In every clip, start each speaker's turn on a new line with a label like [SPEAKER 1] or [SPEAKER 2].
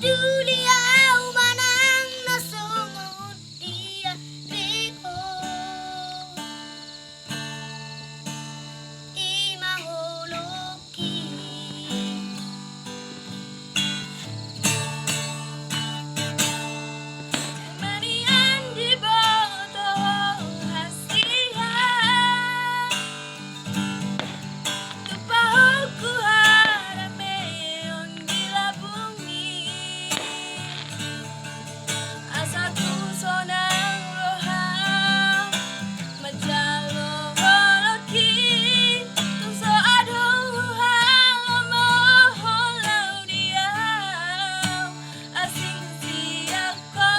[SPEAKER 1] duliau manang nasungod iya riho imahuluki manian di boto hasihan tupahuku harame on gila bumi asaku sonang roham majalo holoki tungso aduh halomo holau diam asing siako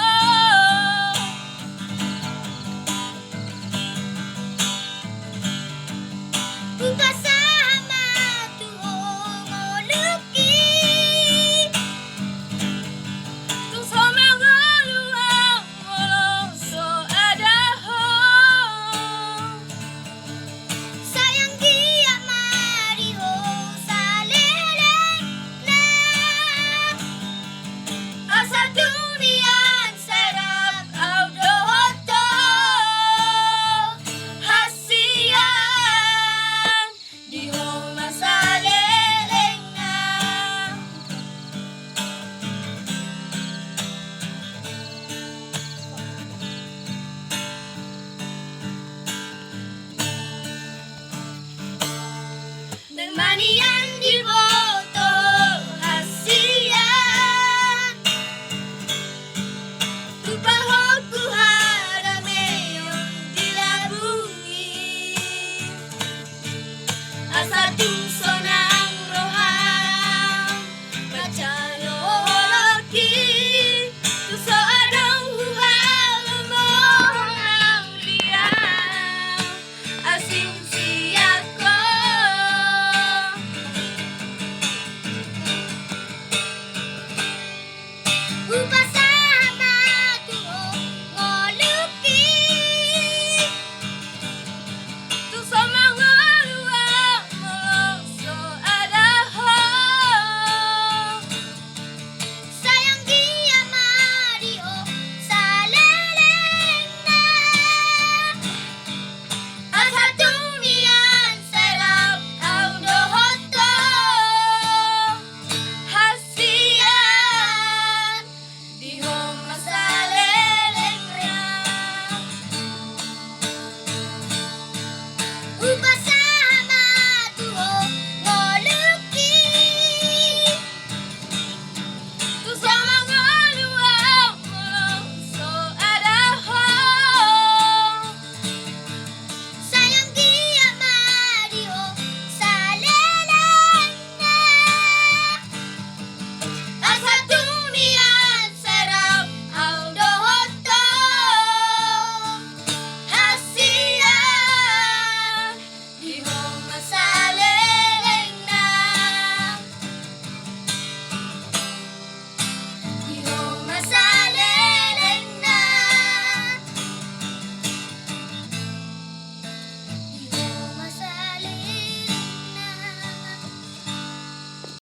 [SPEAKER 1] kasama tuhongoluki tungso mangoluang wolongso adaho sayang dia mariho saleleng na asa durian sarap audohoto hasian di homa saleleng na nang manian di boto